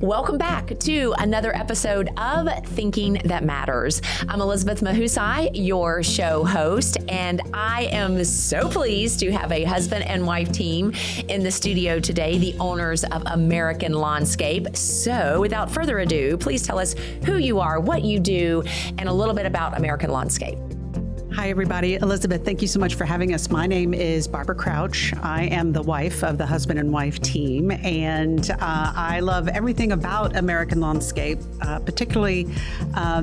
Welcome back to another episode of Thinking That Matters. I'm Elizabeth Mahusai, your show host, and I am so pleased to have a husband and wife team in the studio today, the owners of American Lawnscape. So without further ado, please tell us who you are, what you do, and a little bit about American Lawnscape. Hi, everybody. Elizabeth, thank you so much for having us. My name is Barbara Crouch. I am the wife of the husband and wife team, and I love everything about American Lawnscape, particularly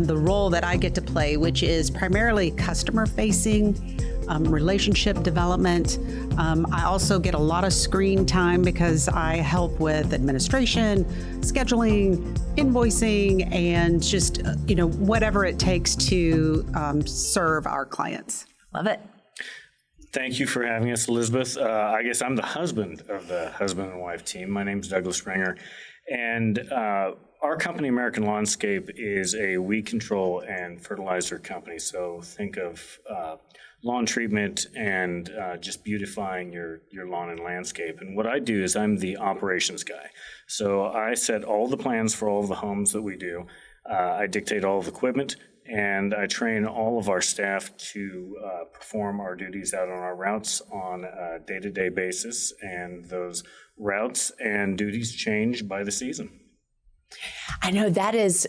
the role that I get to play, which is primarily customer-facing, relationship development. I also get a lot of screen time because I help with administration, scheduling, invoicing, and just, whatever it takes to serve our clients. Love it. Thank you for having us, Elizabeth. I guess I'm the husband of the husband and wife team. My name's Douglas Springer, and our company, American Lawnscape, is a weed control and fertilizer company. So think of lawn treatment and just beautifying your lawn and landscape. And what I do is I'm the operations guy. So I set all the plans for all of the homes that we do. I dictate all of the equipment, and I train all of our staff to perform our duties out on our routes on a day-to-day basis. And those routes and duties change by the season. I know that is,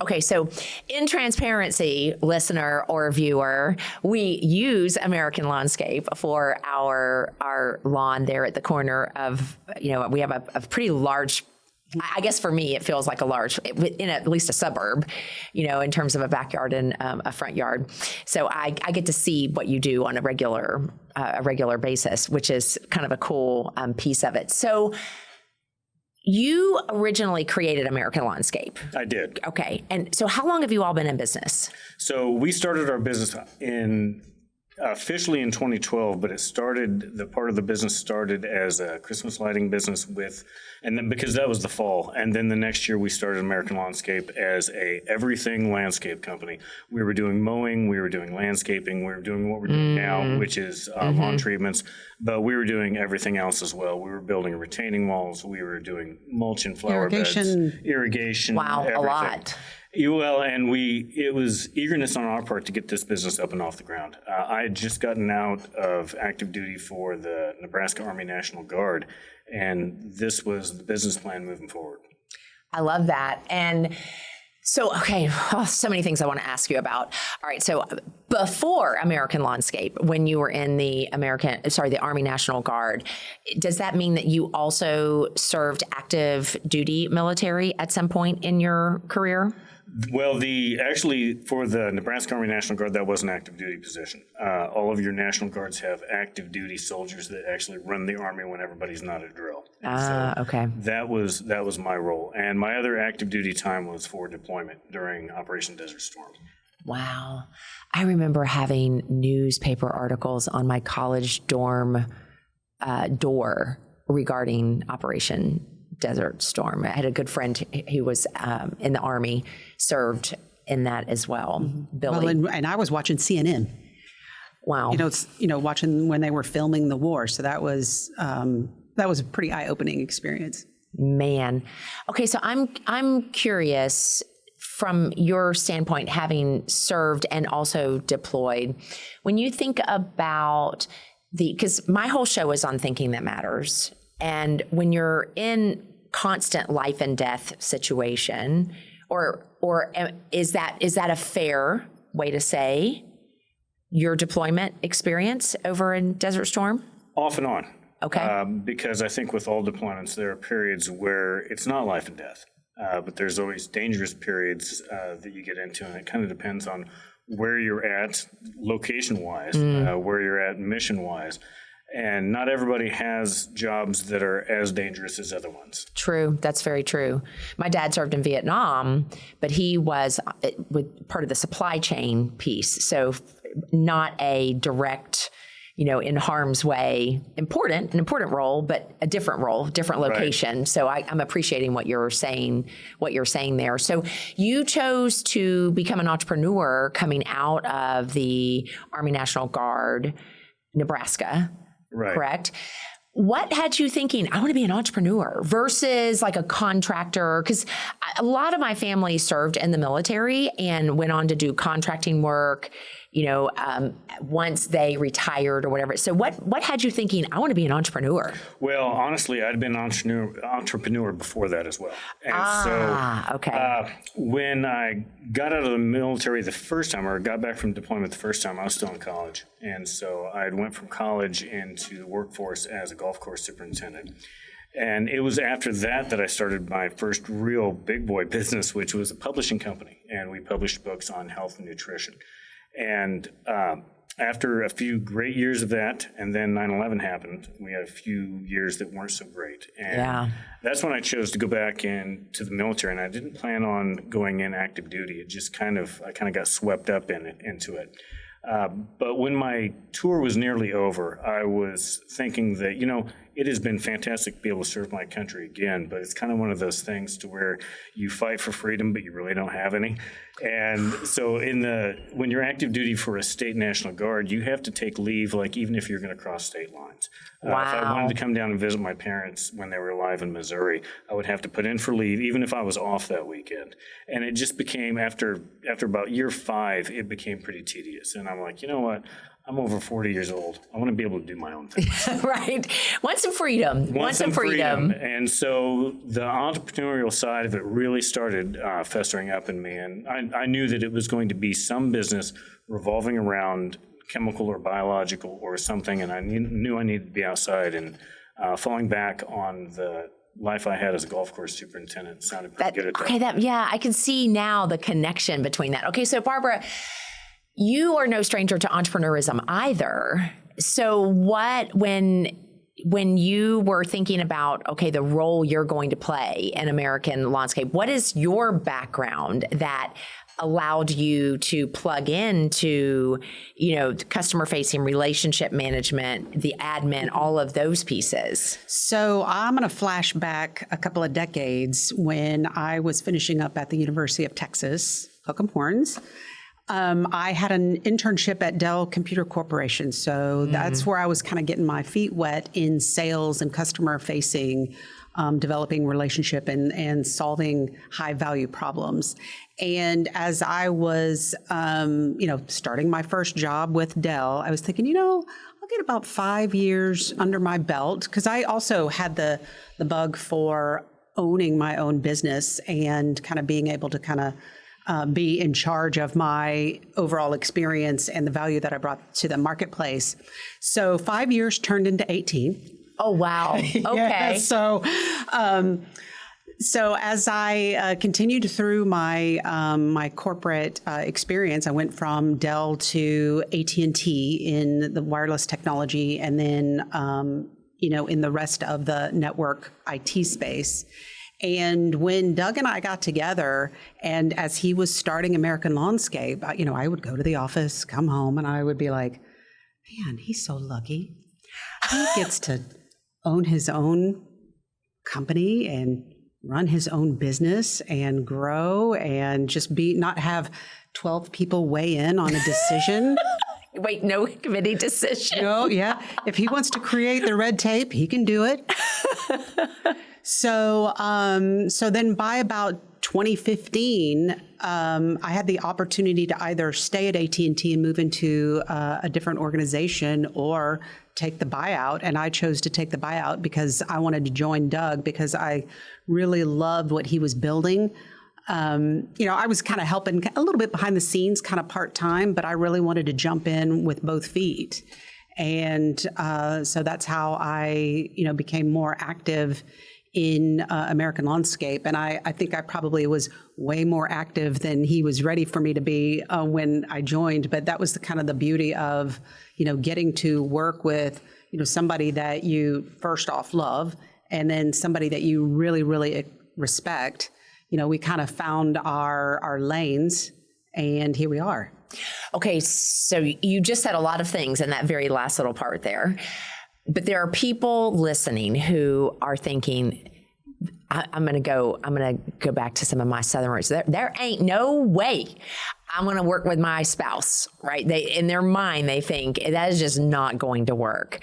okay, so in transparency, listener or viewer, we use American Lawnscape for our lawn there at the corner of, we have a pretty large, I guess for me, it feels like a large, in at least a suburb, in terms of a backyard and a front yard. So I get to see what you do on a regular basis, which is kind of a cool piece of it. So you originally created American Lawnscape. I did. Okay. And so how long have you all been in business? So we started our business officially in 2012, but the part of the business started as a Christmas lighting business and then because that was the fall. And then the next year we started American Lawnscape as a everything landscape company. We were doing mowing, we were doing landscaping, we were doing what we're doing now, which is lawn treatments, but we were doing everything else as well. We were building retaining walls, we were doing mulch and flower beds, irrigation. Wow, everything. A lot. Well, and it was eagerness on our part to get this business up and off the ground. I had just gotten out of active duty for the Nebraska Army National Guard, and this was the business plan moving forward. I love that. And so, okay, so many things I want to ask you about. All right, so before American Lawnscape, when you were in the Army National Guard, does that mean that you also served active duty military at some point in your career? Well, actually for the Nebraska Army National Guard, that was an active duty position. All of your National Guards have active duty soldiers that actually run the Army when everybody's not at drill. Okay. That was my role. And my other active duty time was for deployment during Operation Desert Storm. Wow. I remember having newspaper articles on my college dorm door regarding Operation Desert Storm. I had a good friend who was in the Army, served in that as well. Billy. Well, and I was watching CNN. Wow. Watching when they were filming the war. So that was a pretty eye-opening experience. Man. Okay, so I'm curious from your standpoint, having served and also deployed, when you think about because my whole show is on Thinking That Matters, and when you're in constant life and death situation, or is that a fair way to say your deployment experience over in Desert Storm? Off and on. Okay. Because I think with all deployments, there are periods where it's not life and death, but there's always dangerous periods that you get into, and it kind of depends on where you're at location-wise, where you're at mission-wise. And not everybody has jobs that are as dangerous as other ones. True. That's very true. My dad served in Vietnam, but he was with part of the supply chain piece. So not a direct, in harm's way, an important role, but a different role, different location. Right. So I'm appreciating what you're saying there. So you chose to become an entrepreneur coming out of the Army National Guard, Nebraska. Right. Correct? what had you thinking, I want to be an entrepreneur versus like a contractor? Because a lot of my family served in the military and went on to do contracting work, once they retired or whatever. So what had you thinking, I want to be an entrepreneur? Well, honestly, I'd been an entrepreneur before that as well. And okay. When I got out of the military the first time, or got back from deployment the first time, I was still in college. And so I went from college into the workforce as a golf course superintendent. And it was after that I started my first real big boy business, which was a publishing company. And we published books on health and nutrition. And after a few great years of that, and then 9/11 happened, we had a few years that weren't so great. And that's when I chose to go back into the military, and I didn't plan on going in active duty. It just I kind of got swept up into it. But when my tour was nearly over, I was thinking that, it has been fantastic to be able to serve my country again, but it's kind of one of those things to where you fight for freedom, but you really don't have any. And so when you're active duty for a state National Guard, you have to take leave, like even if you're going to cross state lines. Wow. If I wanted to come down and visit my parents when they were alive in Missouri, I would have to put in for leave, even if I was off that weekend. And it just became, after about year 5, it became pretty tedious. And I'm like, you know what? I'm over 40 years old. I want to be able to do my own thing. Right. Want some freedom. Want some freedom. And so the entrepreneurial side of it really started festering up in me. And I knew that it was going to be some business revolving around chemical or biological or something. And I knew I needed to be outside. And falling back on the life I had as a golf course superintendent sounded pretty good at that. Okay, I can see now the connection between that. Okay, so Barbara, you are no stranger to entrepreneurism either. So when you were thinking about, okay, the role you're going to play in American Lawnscape, what is your background that allowed you to plug into, customer facing, relationship management, the admin, all of those pieces? So I'm going to flash back a couple of decades when I was finishing up at the University of Texas, Hook 'em Horns. I had an internship at Dell Computer Corporation. So that's where I was kind of getting my feet wet in sales and customer facing, developing relationship and solving high value problems. And as I was, starting my first job with Dell, I was thinking, I'll get about 5 years under my belt, because I also had the bug for owning my own business and kind of being able to kind of be in charge of my overall experience and the value that I brought to the marketplace. So 5 years turned into 18. Oh, wow. Okay. Yeah, so as I continued through my my corporate experience, I went from Dell to AT&T in the wireless technology, and then in the rest of the network IT space. And when Doug and I got together, and as he was starting American Lawnscape, I would go to the office, come home, and I would be like, man, he's so lucky. He gets to own his own company and run his own business and grow and just not have 12 people weigh in on a decision. Wait, no committee decision. No, yeah. If he wants to create the red tape, he can do it. So then by about 2015, I had the opportunity to either stay at AT&T and move into a different organization or take the buyout. And I chose to take the buyout because I wanted to join Doug, because I really loved what he was building. I was kind of helping a little bit behind the scenes, kind of part-time, but I really wanted to jump in with both feet. And so that's how I, became more active in American Lawnscape. And I think I probably was way more active than he was ready for me to be when I joined. But that was the beauty of, getting to work with, somebody that you first off love, and then somebody that you really, really respect. We kind of found our lanes, and here we are. Okay, so you just said a lot of things in that very last little part there. But there are people listening who are thinking, I'm going to go back to some of my Southern roots. There ain't no way I'm going to work with my spouse, right? In their mind, they think that is just not going to work.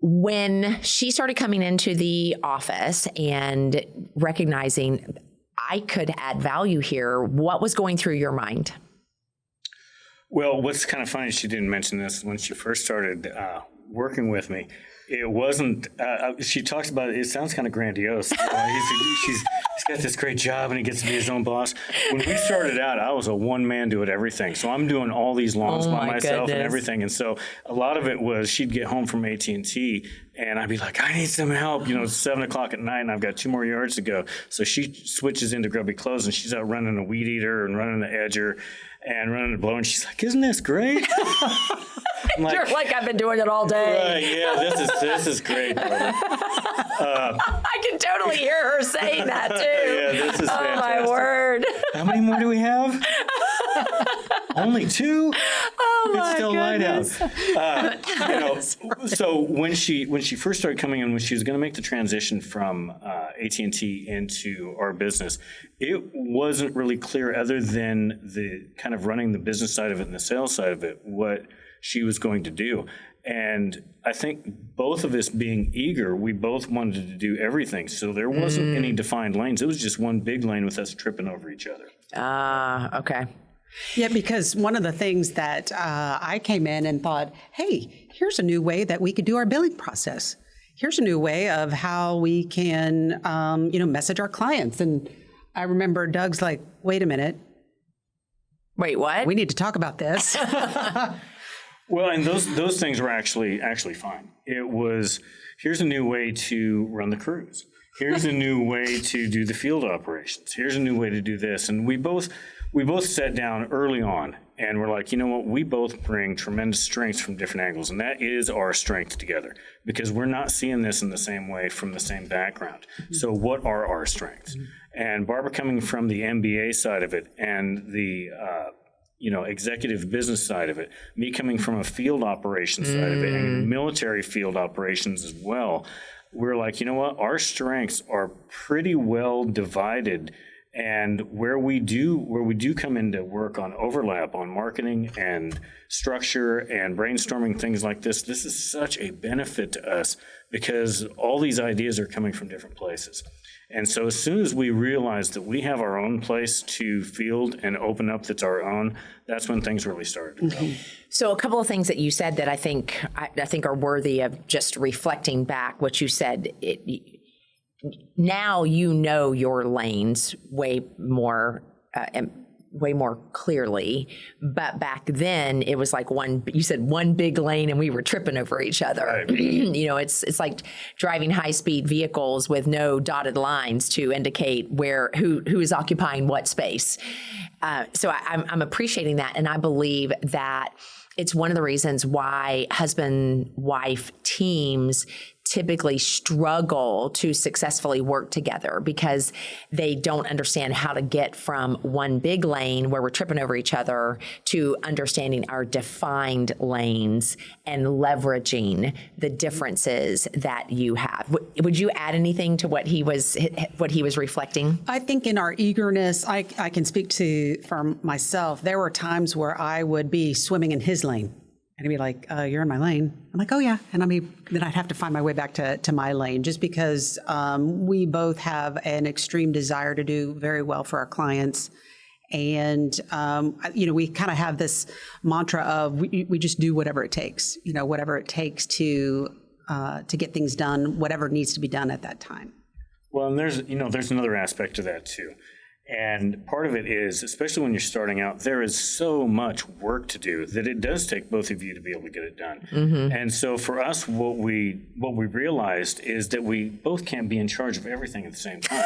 when she started coming into the office and recognizing I could add value here, what was going through your mind? Well, what's kind of funny, she didn't mention this when she first started working with me. It wasn't, she talks about it, it sounds kind of grandiose. He's got this great job and he gets to be his own boss. When we started out, I was a one-man do it everything. So I'm doing all these lawns by myself and everything. And so a lot of it was she'd get home from AT&T and I'd be like, I need some help. It's 7 o'clock at night and I've got 2 more yards to go. So she switches into grubby clothes and she's out running a weed eater and running the edger and running the blower. And she's like, isn't this great? I'm You're like, I've been doing it all day. Right, yeah, this is great. I can totally hear her saying that too. Yeah, this is fantastic. Oh my word. How many more do we have? Only 2? Oh my It's still goodness. light out. So when she first started coming in, when she was going to make the transition from AT&T into our business, it wasn't really clear, other than the kind of running the business side of it and the sales side of it, what she was going to do. And I think both of us being eager, we both wanted to do everything. So there wasn't any defined lanes. It was just one big lane with us tripping over each other. Okay. Yeah, because one of the things that I came in and thought, hey, here's a new way that we could do our billing process. Here's a new way of how we can, message our clients. And I remember Doug's like, wait a minute. Wait, what? We need to talk about this. Well, and those things were actually fine. It was, here's a new way to run the crews. Here's a new way to do the field operations. Here's a new way to do this. And we both sat down early on and we're like, you know what, we both bring tremendous strengths from different angles. And that is our strength together, because we're not seeing this in the same way from the same background. So what are our strengths? And Barbara coming from the MBA side of it and the executive business side of it, me coming from a field operations side of it and military field operations as well, we're like, you know what, our strengths are pretty well divided. And where we do come into work on overlap on marketing and structure and brainstorming things like this is such a benefit to us, because all these ideas are coming from different places. And so as soon as we realize that we have our own place to field and open up that's our own, that's when things really started to go. So a couple of things that you said that I think are worthy of just reflecting back what you said. Now you know your lanes way more clearly, but back then it was like you said one big lane and we were tripping over each other. Right. It's like driving high-speed vehicles with no dotted lines to indicate who is occupying what space. So I'm appreciating that, and I believe that it's one of the reasons why husband-wife teams typically struggle to successfully work together, because they don't understand how to get from one big lane where we're tripping over each other to understanding our defined lanes and leveraging the differences that you have. Would you add anything to what he was reflecting? I think in our eagerness, I can speak for myself. There were times where I would be swimming in his lane. And he'd be like, you're in my lane. I'm like, oh yeah. And then I'd have to find my way back to my lane, just because we both have an extreme desire to do very well for our clients. And, we kind of have this mantra of we just do whatever it takes, whatever it takes to get things done, whatever needs to be done at that time. Well, and there's another aspect to that too. And part of it is, especially when you're starting out, there is so much work to do that it does take both of you to be able to get it done. Mm-hmm. And so for us, what we realized is that we both can't be in charge of everything at the same time.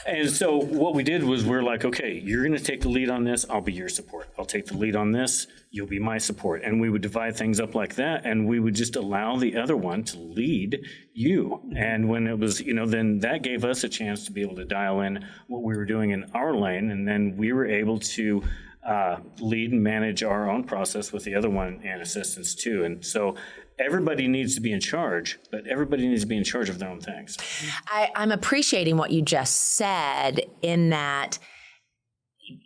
And so what we did was we're like, okay, you're going to take the lead on this. I'll be your support. I'll take the lead on this. You'll be my support. And we would divide things up like that. And we would just allow the other one to lead you. And when it was, then that gave us a chance to be able to dial in what we were doing in our lane. And then we were able to lead and manage our own process with the other one and assistance too. And so everybody needs to be in charge, but everybody needs to be in charge of their own things. I'm appreciating what you just said, in that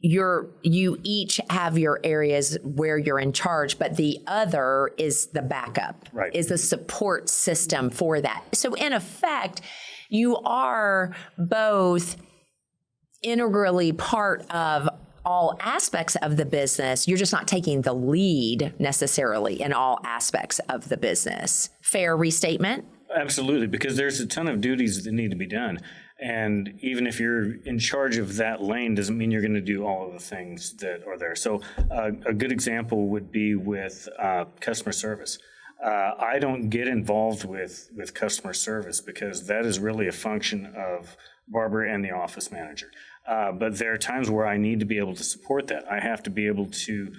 you each have your areas where you're in charge, but the other is the backup, Right. is the support system for that. So in effect, you are both integrally part of all aspects of the business. You're just not taking the lead necessarily in all aspects of the business. Fair restatement? Absolutely, because there's a ton of duties that need to be done. And even if you're in charge of that lane, doesn't mean you're going to do all of the things that are there. So a good example would be with customer service. I don't get involved with customer service because that is really a function of Barbara and the office manager. But there are times where I need to be able to support that. I have to be able to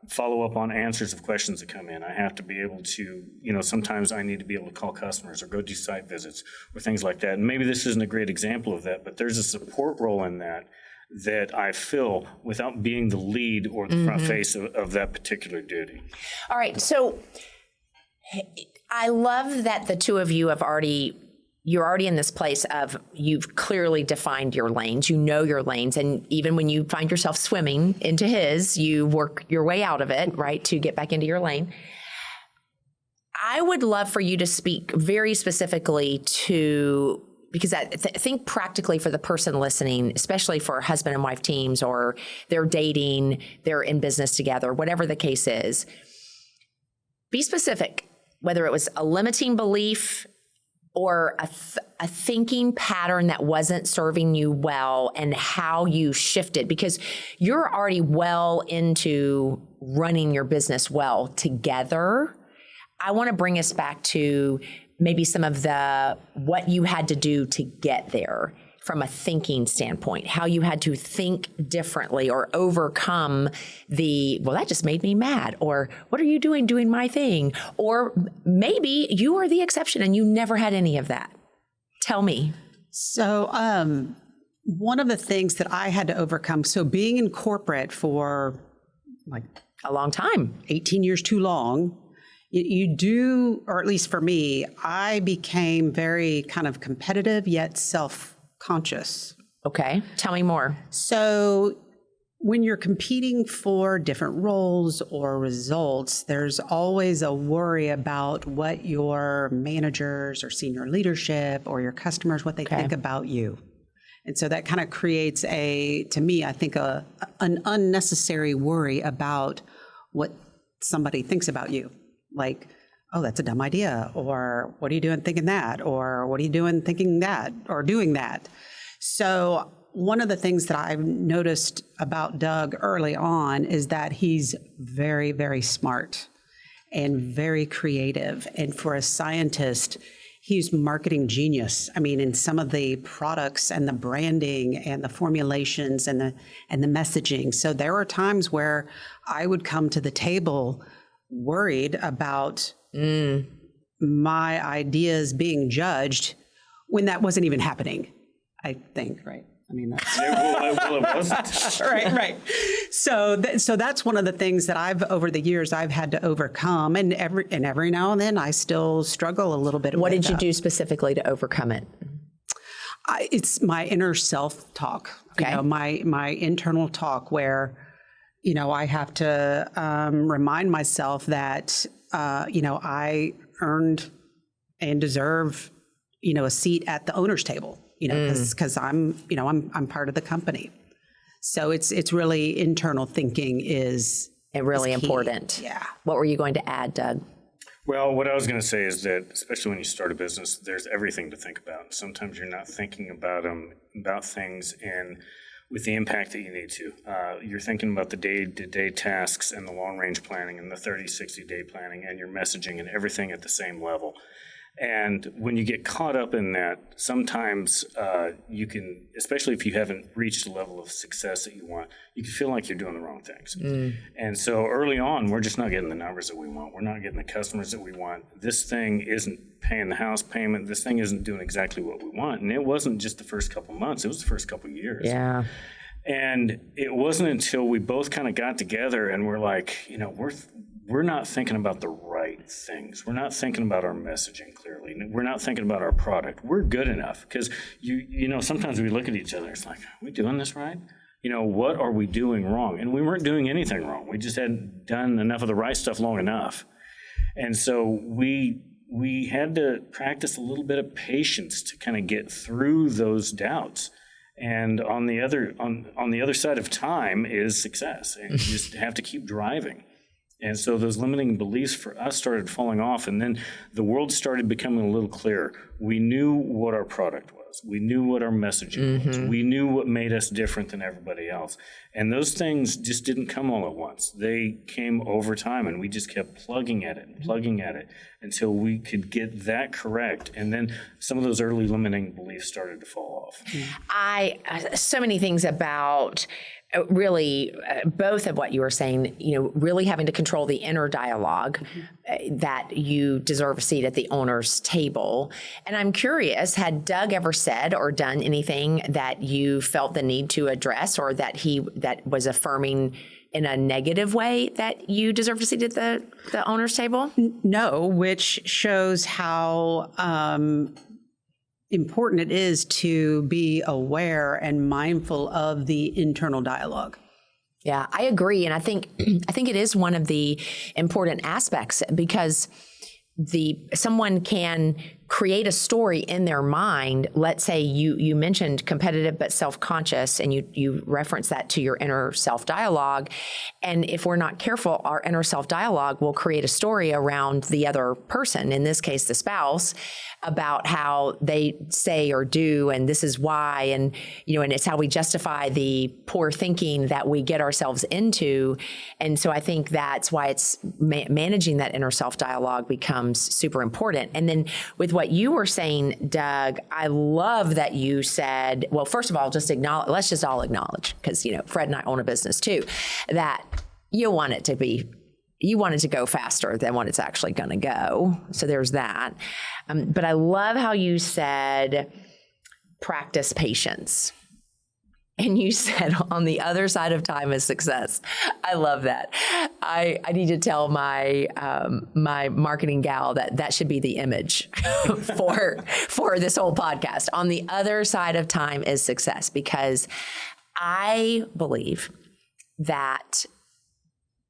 follow up on answers of questions that come in. I have to be able to, sometimes I need to be able to call customers or go do site visits or things like that. And maybe this isn't a great example of that, but there's a support role in that I fill without being the lead or the front face of that particular duty. All right. So I love that the two of you you're already in this place of you've clearly defined your lanes, you know your lanes, and even when you find yourself swimming into his, you work your way out of it, right, to get back into your lane. I would love for you to speak very specifically to, because I think practically for the person listening, especially for husband and wife teams, or they're dating, they're in business together, whatever the case is, be specific, whether it was a limiting belief or a thinking pattern that wasn't serving you well and how you shifted, because you're already well into running your business well together. I want to bring us back to maybe some of what you had to do to get there from a thinking standpoint, how you had to think differently or overcome that just made me mad, or what are you doing my thing? Or maybe you are the exception and you never had any of that. Tell me. So one of the things that I had to overcome, so being in corporate for like A long time. 18 years too long, you do, or at least for me, I became very kind of competitive yet self-conscious. Okay. Tell me more. So when you're competing for different roles or results, there's always a worry about what your managers or senior leadership or your customers, what they think about you. And so that kind of creates to me, I think an unnecessary worry about what somebody thinks about you. Like, oh, that's a dumb idea, or what are you doing thinking that, or what are you doing thinking that, or doing that. So one of the things that I've noticed about Doug early on is that he's very, very smart and very creative. And for a scientist, he's marketing genius. I mean, in some of the products and the branding and the formulations and the messaging. So there were times where I would come to the table worried about my ideas being judged when that wasn't even happening, I think, right? I mean, that's It wasn't. right. So that's one of the things that over the years I've had to overcome, and every now and then I still struggle a little bit. What did you do specifically to overcome it? It's my inner self-talk, Okay. My internal talk where, I have to remind myself that, I earned and deserve, a seat at the owner's table, because I'm part of the company. So it's really internal thinking is Really key. important. Yeah. What were you going to add, Doug? Well, what I was going to say is that, especially when you start a business, there's everything to think about. Sometimes you're not thinking about things with the impact that you need to. You're thinking about the day-to-day tasks and the long-range planning and the 30, 60-day planning and your messaging and everything at the same level. And when you get caught up in that, sometimes you can, especially if you haven't reached the level of success that you want, you can feel like you're doing the wrong things. And so early on, we're just not getting the numbers that we want. We're not getting the customers that we want. This thing isn't paying the house payment. This thing isn't doing exactly what we want. And it wasn't just the first couple months. It was the first couple years. Yeah. And it wasn't until we both kind of got together and we're like, we're not thinking about the right things. We're not thinking about our messaging clearly. We're not thinking about our product. We're good enough because, sometimes we look at each other. It's like, are we doing this right? what are we doing wrong? And we weren't doing anything wrong. We just hadn't done enough of the right stuff long enough. And so we had to practice a little bit of patience to kind of get through those doubts. And on the other side of time is success. And you just have to keep driving. And so those limiting beliefs for us started falling off, and then the world started becoming a little clearer. We knew what our product was. We knew what our messaging was. We knew what made us different than everybody else. And those things just didn't come all at once. They came over time, and we just kept plugging at it until we could get that correct. And then some of those early limiting beliefs started to fall off. So many things about really both of what you were saying, really having to control the inner dialogue that you deserve a seat at the owner's table. And I'm curious, had Doug ever said or done anything that you felt the need to address, or that was affirming in a negative way that you deserve a seat at the owner's table? No, which shows how important it is to be aware and mindful of the internal dialogue. Yeah, I agree. And I think it is one of the important aspects, because someone can create a story in their mind. Let's say you mentioned competitive but self-conscious, and you reference that to your inner self-dialogue. And if we're not careful, our inner self-dialogue will create a story around the other person, in this case, the spouse, about how they say or do, and this is why, and it's how we justify the poor thinking that we get ourselves into. And so I think that's why it's managing that inner self-dialogue becomes super important. And then with what you were saying, Doug, I love that you said, well, first of all, let's just all acknowledge, because Fred and I own a business too, that you want it to go faster than what it's actually going to go. So there's that. But I love how you said practice patience. And you said on the other side of time is success. I love that. I need to tell my my marketing gal that should be the image for this whole podcast. On the other side of time is success, because I believe that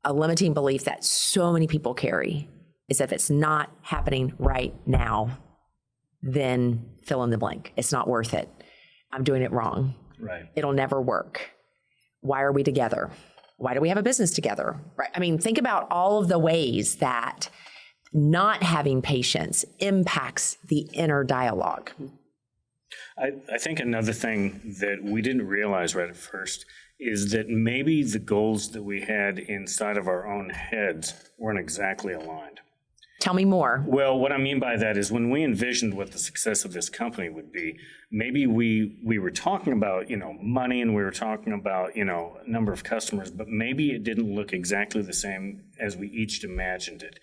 a limiting belief that so many people carry is that if it's not happening right now, then fill in the blank. It's not worth it. I'm doing it wrong. Right. It'll never work. Why are we together? Why do we have a business together? Right. I mean, think about all of the ways that not having patience impacts the inner dialogue. I think another thing that we didn't realize right at first is that maybe the goals that we had inside of our own heads weren't exactly aligned. Tell me more. Well, what I mean by that is when we envisioned what the success of this company would be, maybe we were talking about, money, and we were talking about, number of customers, but maybe it didn't look exactly the same as we each imagined it.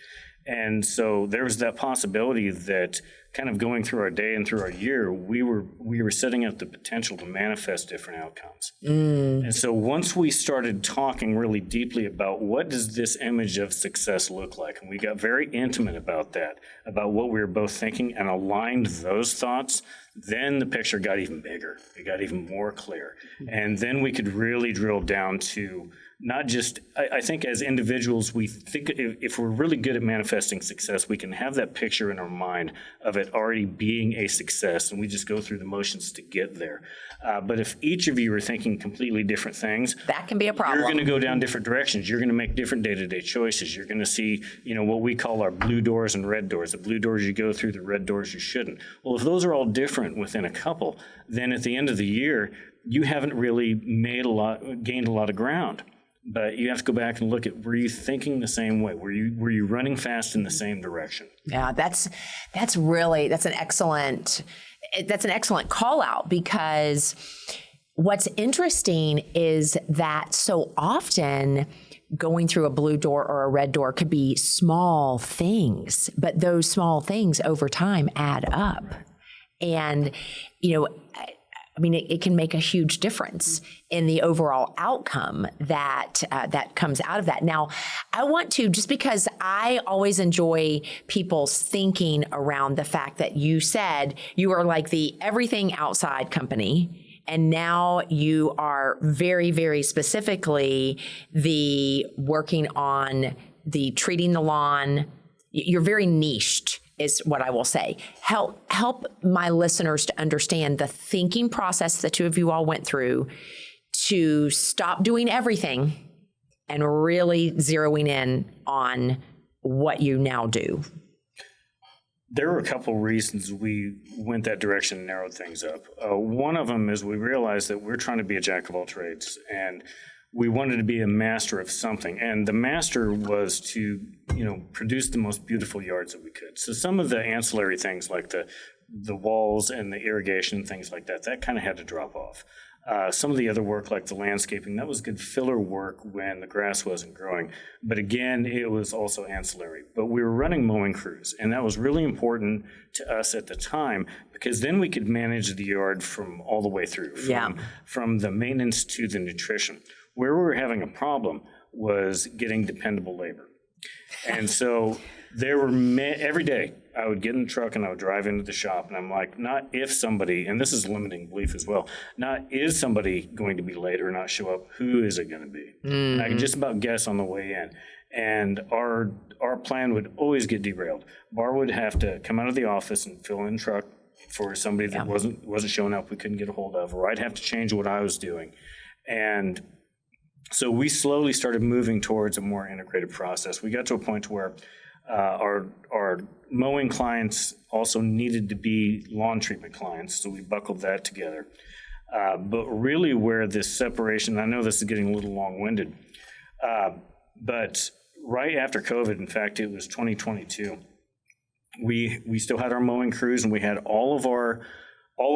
And so there was that possibility that kind of going through our day and through our year, we were setting up the potential to manifest different outcomes. And so once we started talking really deeply about what does this image of success look like, and we got very intimate about that, about what we were both thinking, and aligned those thoughts, then the picture got even bigger. It got even more clear. And then we could really drill down to not just, I think as individuals, we think if we're really good at manifesting success, we can have that picture in our mind of it already being a success, and we just go through the motions to get there. But if each of you are thinking completely different things, that can be a problem. You're going to go down different directions. You're going to make different day-to-day choices. You're going to see, what we call our blue doors and red doors. The blue doors you go through, the red doors you shouldn't. Well, if those are all different within a couple, then at the end of the year, you haven't really gained a lot of ground. But you have to go back and look at, were you thinking the same way? Were you running fast in the same direction? Yeah, that's an excellent call out, because what's interesting is that so often going through a blue door or a red door could be small things, but those small things over time add up. And, it can make a huge difference in the overall outcome that comes out of that. Now, I want to, just because I always enjoy people's thinking around the fact that you said you are like the everything outside company, And now you are very, very specifically working on the treating the lawn. You're very niched, is what I will say. Help my listeners to understand the thinking process the two of you all went through to stop doing everything and really zeroing in on what you now do. There were a couple reasons we went that direction and narrowed things up. One of them is we realized that we're trying to be a jack of all trades, and we wanted to be a master of something. And the master was to, produce the most beautiful yards that we could. So some of the ancillary things like the walls and the irrigation, things like that kind of had to drop off. Some of the other work, like the landscaping, that was good filler work when the grass wasn't growing. But again, it was also ancillary. But we were running mowing crews, and that was really important to us at the time because then we could manage the yard from all the way through, from the maintenance to the nutrition. Where we were having a problem was getting dependable labor. And so there were every day I would get in the truck and I would drive into the shop, and I'm like, not if somebody, and this is limiting belief as well, not is somebody going to be late or not show up, who is it going to be? And I could just about guess on the way in. And our plan would always get derailed. Bar would have to come out of the office and fill in the truck for somebody that wasn't showing up, we couldn't get a hold of, or I'd have to change what I was doing. And so we slowly started moving towards a more integrated process. We got to a point where our mowing clients also needed to be lawn treatment clients, so we buckled that together. But really where this separation, I know this is getting a little long-winded, but right after COVID, in fact, it was 2022, we still had our mowing crews, and we had all of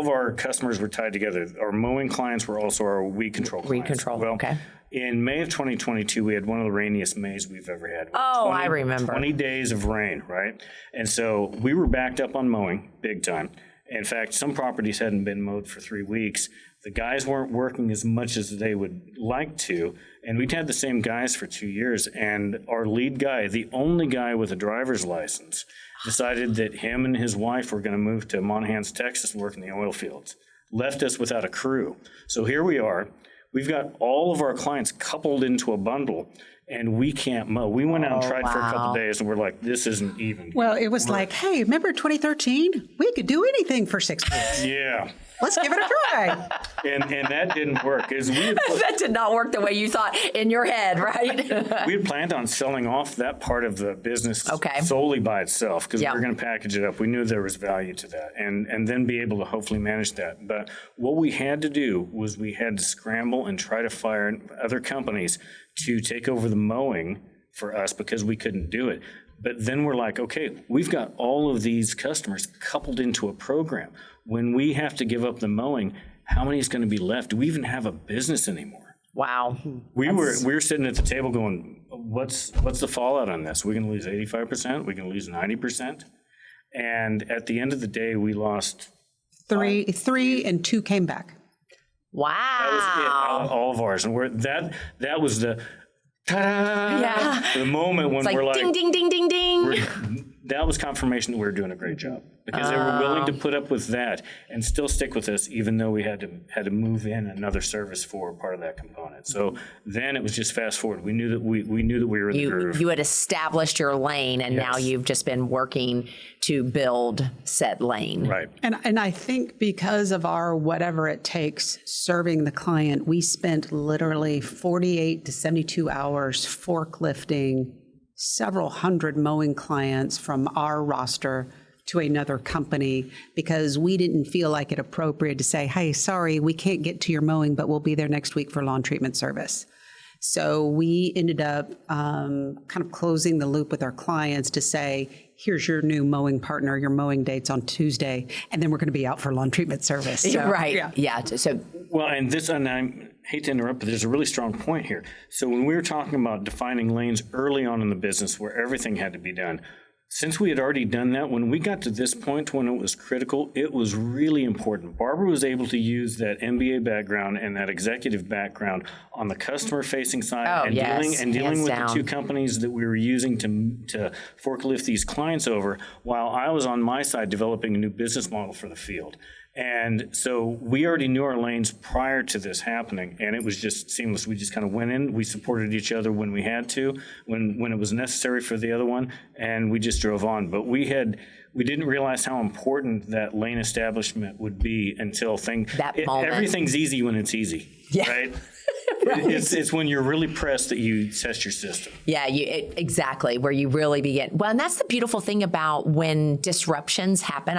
our customers were tied together. Our mowing clients were also our weed control clients. Weed control, well, okay. In May of 2022, we had one of the rainiest Mays we've ever had. I remember. 20 days of rain, right? And so we were backed up on mowing big time. In fact, some properties hadn't been mowed for 3 weeks. The guys weren't working as much as they would like to, and we'd had the same guys for 2 years. And our lead guy, the only guy with a driver's license, decided that him and his wife were going to move to Monahans, Texas, and work in the oil fields. Left us without a crew. So here we are. We've got all of our clients coupled into a bundle, and we can't mow. We went out and tried for a couple of days, and we're like, this isn't even. Well, it was like, hey, remember 2013? We could do anything for 6 weeks. Yeah. Let's give it a try. And that didn't work. That did not work the way you thought in your head, right? We had planned on selling off that part of the business solely by itself because we were going to package it up. We knew there was value to that and then be able to hopefully manage that. But what we had to do was we had to scramble and try to fire other companies to take over the mowing for us because we couldn't do it. But then we're like, okay, we've got all of these customers coupled into a program. When we have to give up the mowing, how many is going to be left? Do we even have a business anymore? Wow. We were sitting at the table going, what's the fallout on this? We're going to lose 85%? We're going to lose 90%? And at the end of the day, we lost three and 2 came back. Wow. That was it, all of ours. And that was the ta-da! Yeah. The moment when we're like, ding, ding, ding, ding, ding. That was confirmation that we were doing a great job because they were willing to put up with that and still stick with us, even though we had to move in another service for part of that component. So then it was just fast forward. We knew that we were in the groove. You had established your lane, and now you've just been working to build said lane. Right. And I think because of our whatever it takes serving the client, we spent literally 48 to 72 hours forklifting several hundred mowing clients from our roster to another company because we didn't feel like it appropriate to say, hey, sorry, we can't get to your mowing, but we'll be there next week for lawn treatment service. So we ended up kind of closing the loop with our clients to say, here's your new mowing partner, your mowing date's on Tuesday, and then we're going to be out for lawn treatment service. So, right. Yeah. So, well, and I hate to interrupt, but there's a really strong point here. So when we were talking about defining lanes early on in the business where everything had to be done, since we had already done that, when we got to this point when it was critical, it was really important. Barbara was able to use that MBA background and that executive background on the customer-facing side dealing with the 2 companies that we were using to forklift these clients over, while I was on my side developing a new business model for the field. And so we already knew our lanes prior to this happening, and it was just seamless. We just kind of went in. We supported each other when we had to, when it was necessary for the other one, and we just drove on. But we didn't realize how important that lane establishment would be until everything's easy when it's easy, right? Right. It's when you're really pressed that you test your system. Yeah, exactly, where you really begin. Well, and that's the beautiful thing about when disruptions happen.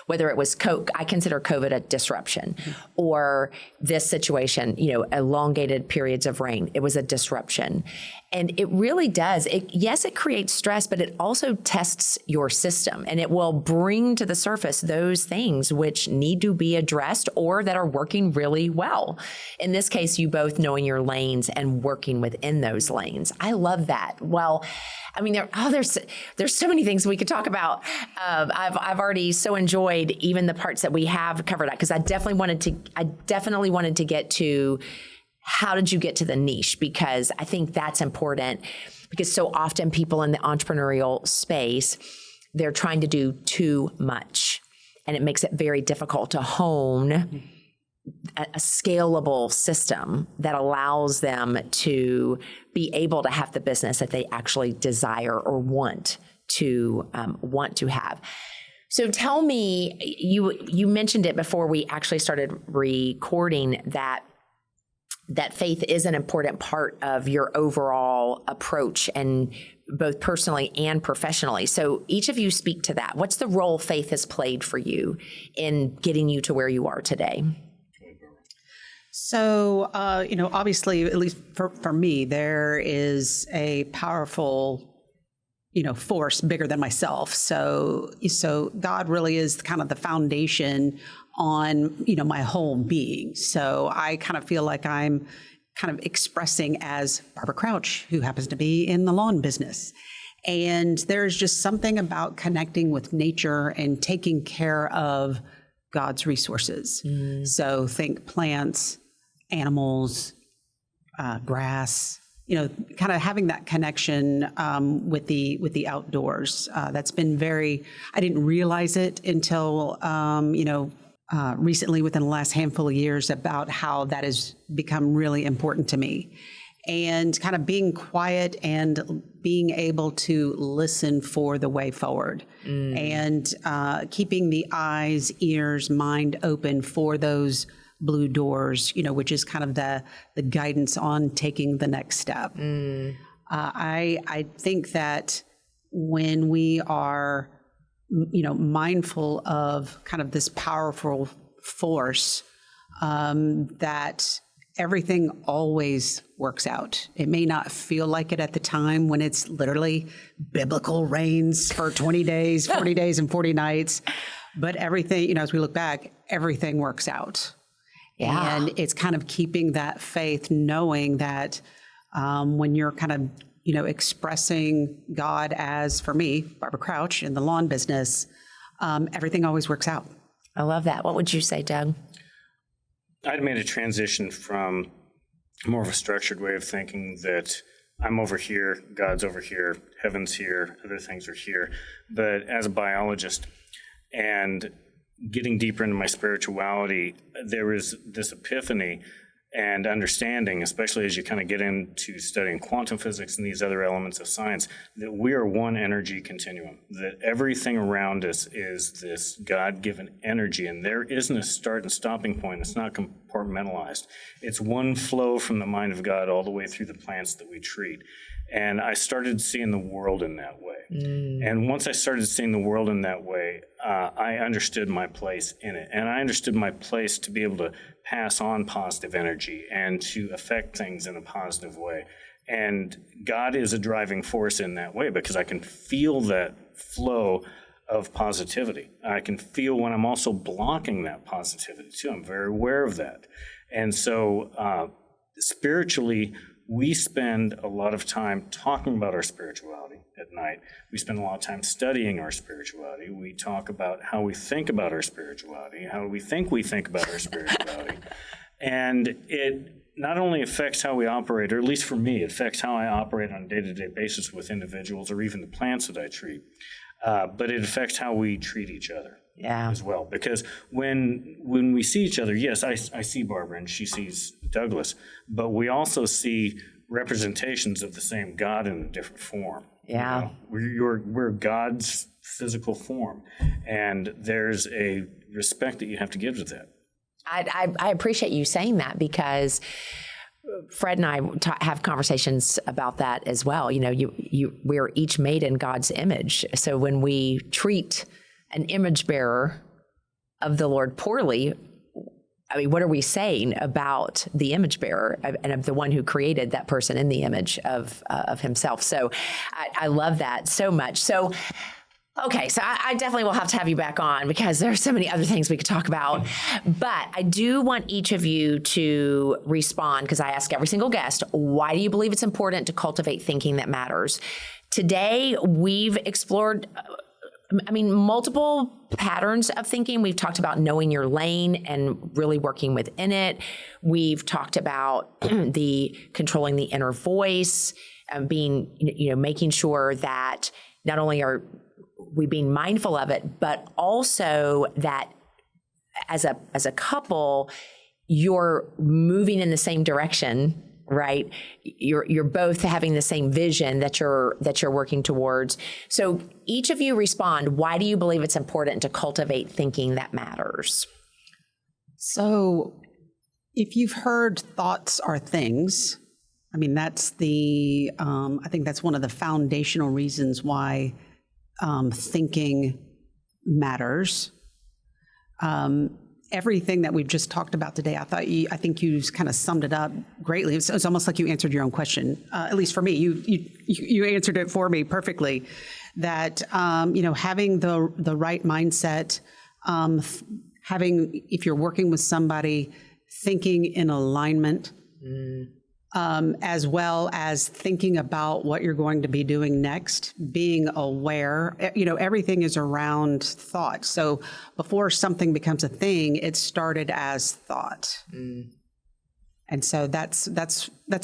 Whether it was I consider COVID a disruption, or this situation, elongated periods of rain. It was a disruption. And it really does. Yes, it creates stress, but it also tests your system, and it will bring to the surface those things which need to be addressed or that are working really well. In this case, you both knowing your lanes and working within those lanes. I love that. Well, I mean, there's so many things we could talk about. I've already so enjoyed even the parts that we have covered up, because I definitely wanted to get to how did you get to the niche, because I think that's important, because so often people in the entrepreneurial space, they're trying to do too much, and it makes it very difficult to hone a scalable system that allows them to be able to have the business that they actually desire or want to have. So tell me, you mentioned it before we actually started recording, that faith is an important part of your overall approach, and both personally and professionally. So each of you speak to that. What's the role faith has played for you in getting you to where you are today? So, obviously, at least for me, there is a powerful, force bigger than myself. So God really is kind of the foundation on, my whole being. So I kind of feel like I'm kind of expressing as Barbara Crouch, who happens to be in the lawn business. And there's just something about connecting with nature and taking care of God's resources. So think plants, animals, grass, kind of having that connection with the outdoors. That's been I didn't realize it until, recently within the last handful of years, about how that has become really important to me. And kind of being quiet and being able to listen for the way forward, and keeping the eyes, ears, mind open for those blue doors, which is kind of the guidance on taking the next step. I think that when we are, mindful of kind of this powerful force, that everything always works out. It may not feel like it at the time when it's literally biblical rains for 20 days, 40 days and 40 nights, but everything, as we look back, everything works out. Yeah. And it's kind of keeping that faith, knowing that when you're kind of, expressing God as, for me, Barbara Crouch in the lawn business, everything always works out. I love that. What would you say, Doug? I'd made a transition from more of a structured way of thinking that I'm over here, God's over here, heaven's here, other things are here. But as a biologist and getting deeper into my spirituality, there was this epiphany and understanding, especially as you kind of get into studying quantum physics and these other elements of science, that we are one energy continuum, that everything around us is this God-given energy, and there isn't a start and stopping point. It's not compartmentalized. It's one flow from the mind of God all the way through the plants that we treat. And I started seeing the world in that way. And once I started seeing the world in that way, I understood my place in it. And I understood my place to be able to pass on positive energy and to affect things in a positive way. And God is a driving force in that way, because I can feel that flow of positivity. I can feel when I'm also blocking that positivity too. I'm very aware of that. And so spiritually, we spend a lot of time talking about our spirituality at night. We spend a lot of time studying our spirituality. We talk about how we think about our spirituality, how we think about our spirituality. And it not only affects how we operate, or at least for me, it affects how I operate on a day-to-day basis with individuals or even the plants that I treat. but it affects how we treat each other. Yeah. As well, because when we see each other, yes, I see Barbara and she sees Douglas, but we also see representations of the same God in a different form. Yeah. We're God's physical form, and there's a respect that you have to give to that. I appreciate you saying that, because Fred and I have conversations about that as well. You know, we're each made in God's image. So when we treat an image bearer of the Lord poorly, I mean, what are we saying about the image bearer and of the one who created that person in the image of himself? So I love that so much. So, okay, so I definitely will have to have you back on, because there are so many other things we could talk about. But I do want each of you to respond, because I ask every single guest, why do you believe it's important to cultivate thinking that matters? Today, we've explored multiple patterns of thinking. We've talked about knowing your lane and really working within it. We've talked about the controlling the inner voice, making sure that not only are we being mindful of it, but also that as a couple, you're moving in the same direction, right? You're both having the same vision that you're working towards. So each of you respond, why do you believe it's important to cultivate thinking that matters? So if you've heard thoughts are things, I mean, that's I think that's one of the foundational reasons why thinking matters. Everything that we've just talked about today, I think you kind of summed it up greatly. It's almost like you answered your own question. At least for me, you answered it for me perfectly. That having the right mindset, if you're working with somebody, thinking in alignment, as well as thinking about what you're going to be doing next, being aware. Everything is around thought. So before something becomes a thing, it started as thought. And so that's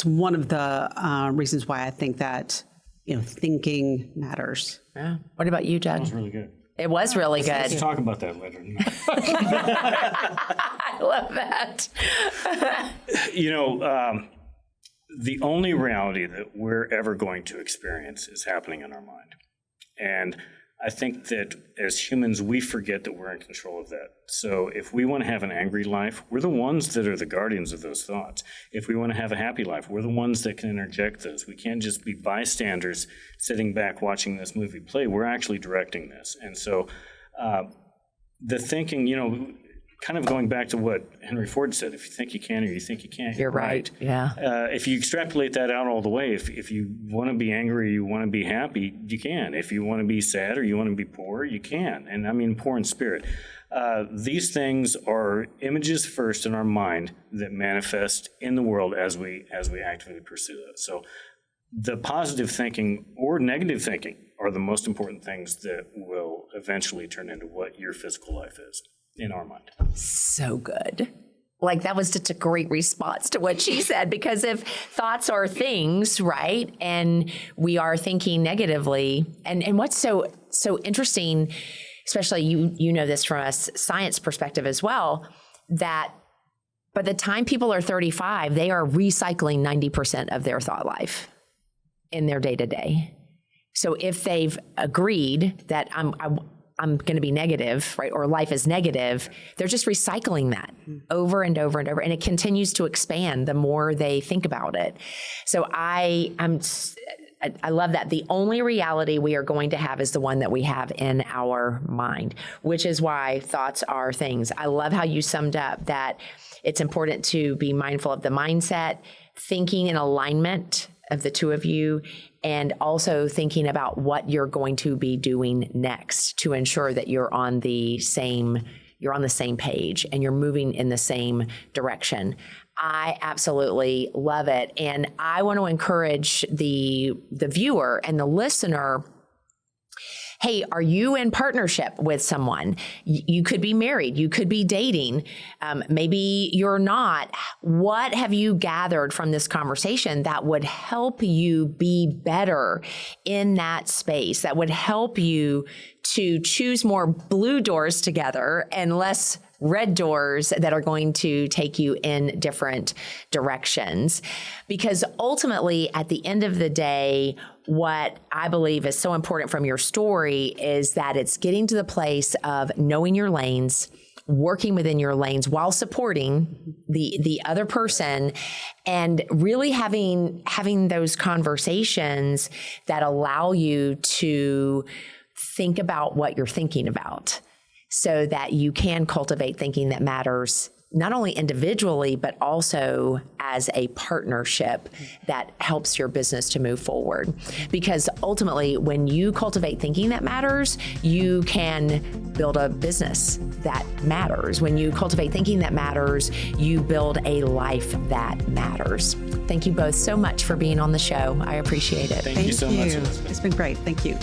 one of the reasons why I think that thinking matters. Yeah. What about you, Doug? That was really good. It was really good. Let's talk about that later. I love that. The only reality that we're ever going to experience is happening in our mind. And I think that as humans, we forget that we're in control of that. So if we want to have an angry life, we're the ones that are the guardians of those thoughts. If we want to have a happy life, we're the ones that can interject those. We can't just be bystanders sitting back watching this movie play. We're actually directing this. And so the thinking, kind of going back to what Henry Ford said, if you think you can or you think you can't, you're right. Yeah. If you extrapolate that out all the way, if you want to be angry, you want to be happy, you can. If you want to be sad or you want to be poor, you can. And I mean poor in spirit. These things are images first in our mind that manifest in the world as we actively pursue those. So the positive thinking or negative thinking are the most important things that will eventually turn into what your physical life is. In our mind. So good. Like, that was just a great response to what she said, because if thoughts are things, right, and we are thinking negatively, and what's so interesting, especially you know this from a science perspective as well, that by the time people are 35, they are recycling 90% of their thought life in their day-to-day. So if they've agreed that I'm going to be negative, right? Or life is negative. They're just recycling that over and over and over. And it continues to expand the more they think about it. So I love that. The only reality we are going to have is the one that we have in our mind, which is why thoughts are things. I love how you summed up that it's important to be mindful of the mindset, thinking in alignment of the two of you, and also thinking about what you're going to be doing next to ensure that you're on the same page and you're moving in the same direction. I absolutely love it. And I want to encourage the viewer and the listener, Hey, are you in partnership with someone? You could be married, you could be dating, maybe you're not. What have you gathered from this conversation that would help you be better in that space, that would help you to choose more blue doors together and less red doors that are going to take you in different directions? Because ultimately, at the end of the day, what I believe is so important from your story is that it's getting to the place of knowing your lanes, working within your lanes while supporting the other person, and really having those conversations that allow you to think about what you're thinking about, so that you can cultivate thinking that matters, not only individually, but also as a partnership that helps your business to move forward. Because ultimately, when you cultivate thinking that matters, you can build a business that matters. When you cultivate thinking that matters, you build a life that matters. Thank you both so much for being on the show. I appreciate it. Thank you so much, Elizabeth. It's been great. Thank you.